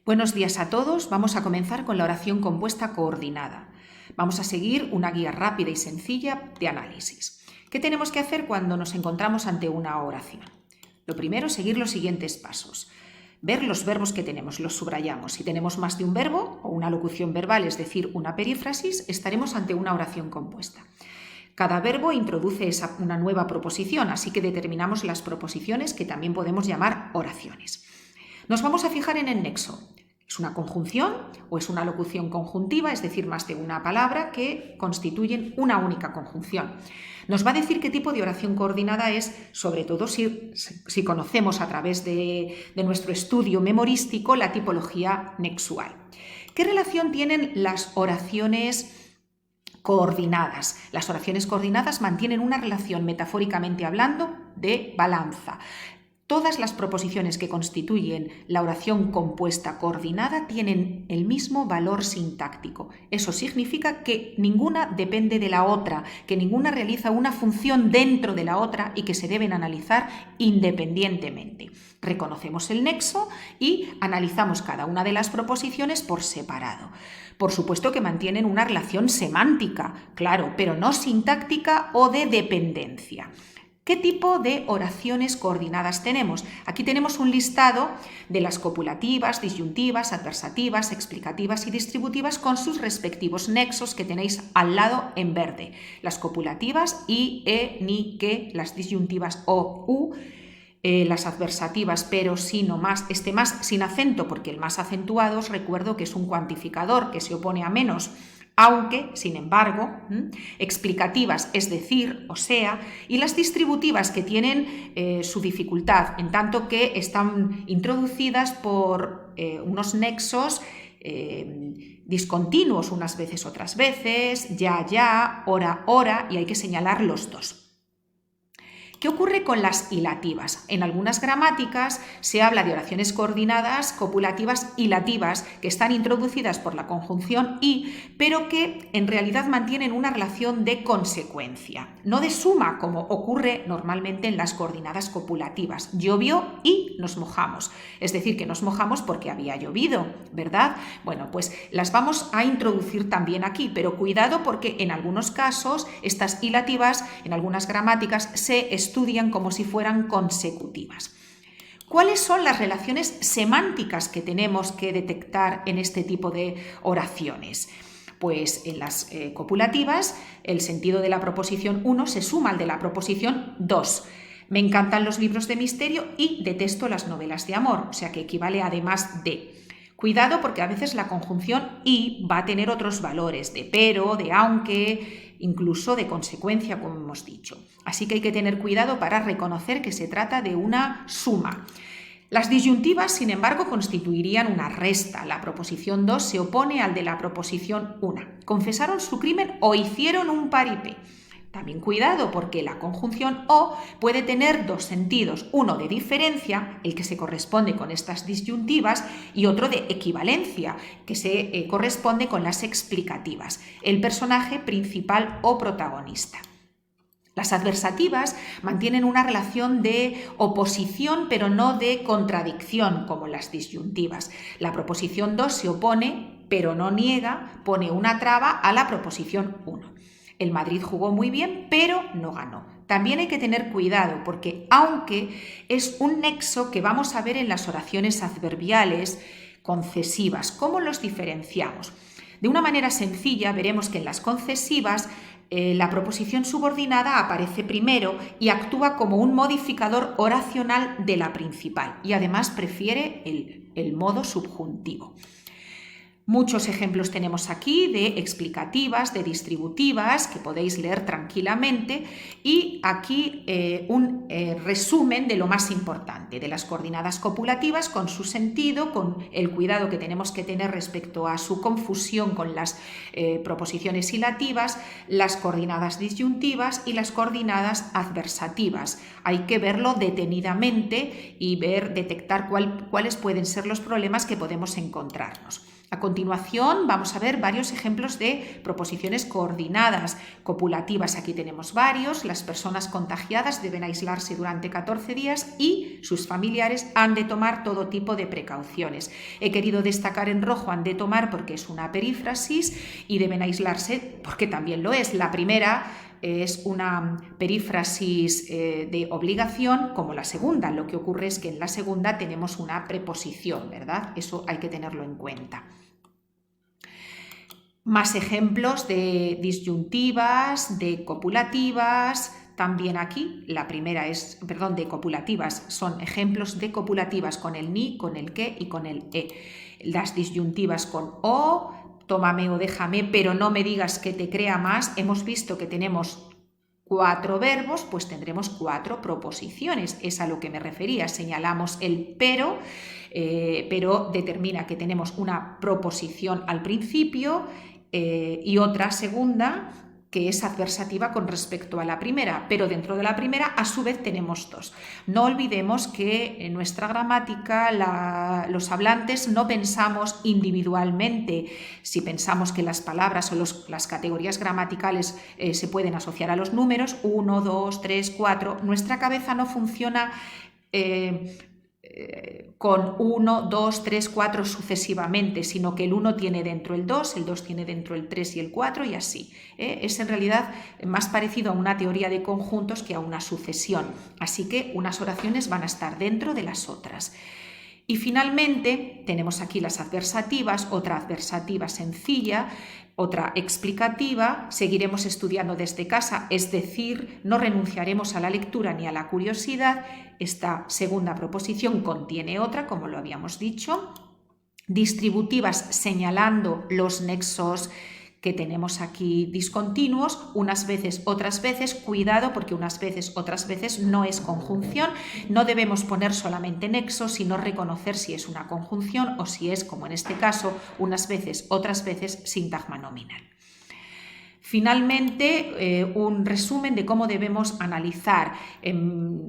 Buenos días a todos. Vamos a comenzar con la oración compuesta coordinada. Vamos a seguir una guía rápida y sencilla de análisis. ¿Qué tenemos que hacer cuando nos encontramos ante una oración? Lo primero, seguir los siguientes pasos. Ver los verbos que tenemos, los subrayamos. Si tenemos más de un verbo o una locución verbal, es decir, una perífrasis, estaremos ante una oración compuesta. Cada verbo introduce una nueva proposición, así que determinamos las proposiciones que también podemos llamar oraciones. Nos vamos a fijar en el nexo. ¿Es una conjunción o es una locución conjuntiva, es decir, más de una palabra que constituyen una única conjunción? Nos va a decir qué tipo de oración coordinada es, sobre todo si conocemos a través de nuestro estudio memorístico la tipología nexual. ¿Qué relación tienen las oraciones coordinadas? Las oraciones coordinadas mantienen una relación, metafóricamente hablando, de balanza. Todas las proposiciones que constituyen la oración compuesta coordinada tienen el mismo valor sintáctico. Eso significa que ninguna depende de la otra, que ninguna realiza una función dentro de la otra y que se deben analizar independientemente. Reconocemos el nexo y analizamos cada una de las proposiciones por separado. Por supuesto que mantienen una relación semántica, claro, pero no sintáctica o de dependencia. ¿Qué tipo de oraciones coordinadas tenemos? Aquí tenemos un listado de las copulativas, disyuntivas, adversativas, explicativas y distributivas con sus respectivos nexos que tenéis al lado en verde. Las copulativas i, ni, que, las disyuntivas o, u, las adversativas pero, sin o más, más sin acento porque el más acentuado os recuerdo que es un cuantificador que se opone a menos. Aunque, sin embargo, explicativas, es decir, o sea, y las distributivas que tienen su dificultad, en tanto que están introducidas por unos nexos discontinuos, unas veces, otras veces, ya, hora, y hay que señalar los dos. ¿Qué ocurre con las hilativas? En algunas gramáticas se habla de oraciones coordinadas, copulativas hilativas, que están introducidas por la conjunción y, pero que en realidad mantienen una relación de consecuencia, no de suma, como ocurre normalmente en las coordinadas copulativas. Llovió y nos mojamos, es decir, que nos mojamos porque había llovido, ¿verdad? Bueno, pues las vamos a introducir también aquí, pero cuidado porque en algunos casos estas hilativas, en algunas gramáticas, se estudian como si fueran consecutivas. ¿Cuáles son las relaciones semánticas que tenemos que detectar en este tipo de oraciones? Pues en las copulativas el sentido de la proposición 1 se suma al de la proposición 2. Me encantan los libros de misterio y detesto las novelas de amor, o sea que equivale a además de. Cuidado porque a veces la conjunción y va a tener otros valores de pero, de aunque, incluso de consecuencia, como hemos dicho. Así que hay que tener cuidado para reconocer que se trata de una suma. Las disyuntivas, sin embargo, constituirían una resta. La proposición 2 se opone al de la proposición 1. Confesaron su crimen o hicieron un paripé. También cuidado porque la conjunción o puede tener dos sentidos, uno de diferencia, el que se corresponde con estas disyuntivas, y otro de equivalencia, que se corresponde con las explicativas, el personaje principal o protagonista. Las adversativas mantienen una relación de oposición pero no de contradicción como las disyuntivas. La proposición 2 se opone pero no niega, pone una traba a la proposición 1. El Madrid jugó muy bien, pero no ganó. También hay que tener cuidado porque aunque es un nexo que vamos a ver en las oraciones adverbiales concesivas, ¿cómo los diferenciamos? De una manera sencilla veremos que en las concesivas la proposición subordinada aparece primero y actúa como un modificador oracional de la principal y además prefiere el modo subjuntivo. Muchos ejemplos tenemos aquí de explicativas, de distributivas, que podéis leer tranquilamente, y aquí un resumen de lo más importante, de las coordinadas copulativas con su sentido, con el cuidado que tenemos que tener respecto a su confusión con las proposiciones hilativas, las coordinadas disyuntivas y las coordinadas adversativas. Hay que verlo detenidamente y detectar cuáles pueden ser los problemas que podemos encontrarnos. A continuación, continuación vamos a ver varios ejemplos de proposiciones coordinadas, copulativas. Aquí tenemos varios. Las personas contagiadas deben aislarse durante 14 días y sus familiares han de tomar todo tipo de precauciones. He querido destacar en rojo han de tomar porque es una perífrasis y deben aislarse porque también lo es. La primera es una perífrasis de obligación como la segunda. Lo que ocurre es que en la segunda tenemos una preposición, ¿verdad? Eso hay que tenerlo en cuenta. Más ejemplos de disyuntivas, de copulativas. También aquí la primera es, perdón, de copulativas. Son ejemplos de copulativas con el ni, con el que y con el e. Las disyuntivas con o, tómame o déjame, pero no me digas que te crea más. Hemos visto que tenemos 4 verbos, pues tendremos 4 proposiciones. Es a lo que me refería. Señalamos el pero determina que tenemos una proposición al principio y otra segunda que es adversativa con respecto a la primera, pero dentro de la primera a su vez tenemos 2. No olvidemos que en nuestra gramática los hablantes no pensamos individualmente. Si pensamos que las palabras o las categorías gramaticales se pueden asociar a los números 1, 2, 3, 4, nuestra cabeza no funciona con 1, 2, 3, 4 sucesivamente, sino que el 1 tiene dentro el 2 tiene dentro el 3 y el 4 y así. Es en realidad más parecido a una teoría de conjuntos que a una sucesión. Así que unas oraciones van a estar dentro de las otras. Y finalmente tenemos aquí las adversativas, otra adversativa sencilla, otra explicativa. Seguiremos estudiando desde casa, es decir, no renunciaremos a la lectura ni a la curiosidad. Esta segunda proposición contiene otra, como lo habíamos dicho. Distributivas señalando los nexos que tenemos aquí discontinuos, unas veces, otras veces. Cuidado porque unas veces, otras veces no es conjunción. No debemos poner solamente nexos, sino reconocer si es una conjunción o si es, como en este caso, unas veces, otras veces, sintagma nominal. Finalmente, un resumen de cómo debemos analizar.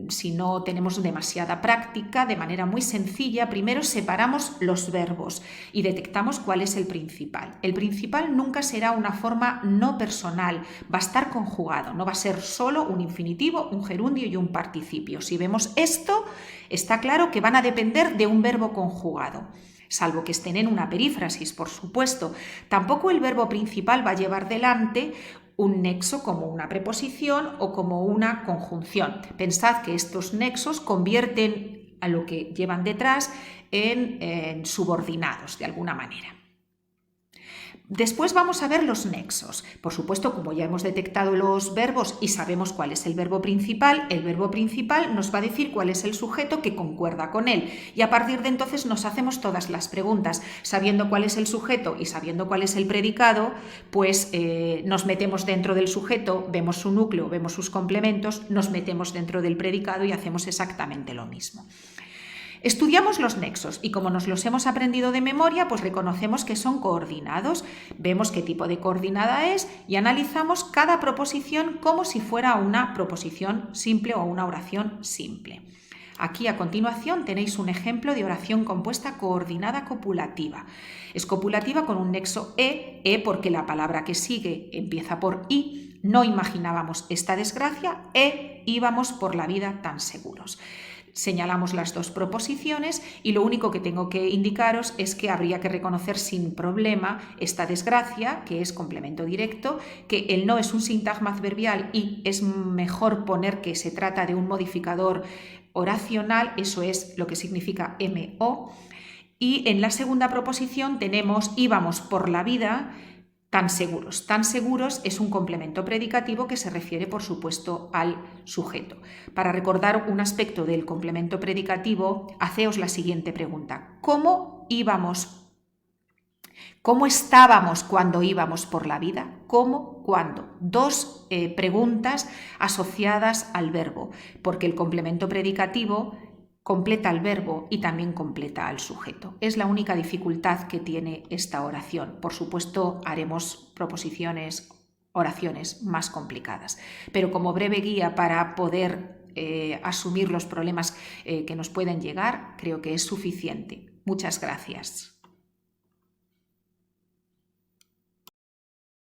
Si no tenemos demasiada práctica, de manera muy sencilla, primero separamos los verbos y detectamos cuál es el principal. El principal nunca será una forma no personal, va a estar conjugado, no va a ser solo un infinitivo, un gerundio y un participio. Si vemos esto, está claro que van a depender de un verbo conjugado. Salvo que estén en una perífrasis, por supuesto. Tampoco el verbo principal va a llevar delante un nexo como una preposición o como una conjunción. Pensad que estos nexos convierten a lo que llevan detrás en subordinados, de alguna manera. Después vamos a ver los nexos. Por supuesto, como ya hemos detectado los verbos y sabemos cuál es el verbo principal nos va a decir cuál es el sujeto que concuerda con él. Y a partir de entonces nos hacemos todas las preguntas. Sabiendo cuál es el sujeto y sabiendo cuál es el predicado, pues nos metemos dentro del sujeto, vemos su núcleo, vemos sus complementos, nos metemos dentro del predicado y hacemos exactamente lo mismo. Estudiamos los nexos y como nos los hemos aprendido de memoria, pues reconocemos que son coordinados, vemos qué tipo de coordinada es y analizamos cada proposición como si fuera una proposición simple o una oración simple. Aquí a continuación tenéis un ejemplo de oración compuesta coordinada copulativa. Es copulativa con un nexo e porque la palabra que sigue empieza por i. No imaginábamos esta desgracia íbamos por la vida tan seguros. Señalamos las dos proposiciones y lo único que tengo que indicaros es que habría que reconocer sin problema esta desgracia, que es complemento directo, que el no es un sintagma adverbial y es mejor poner que se trata de un modificador oracional, eso es lo que significa MO. Y en la segunda proposición tenemos íbamos por la vida tan seguros. Tan seguros es un complemento predicativo que se refiere, por supuesto, al sujeto. Para recordar un aspecto del complemento predicativo, haceos la siguiente pregunta. ¿Cómo estábamos cuando íbamos por la vida? ¿Cómo? ¿Cuándo? Dos preguntas asociadas al verbo, porque el complemento predicativo completa el verbo y también completa al sujeto. Es la única dificultad que tiene esta oración. Por supuesto, haremos oraciones más complicadas, pero como breve guía para poder asumir los problemas que nos pueden llegar, creo que es suficiente. Muchas gracias.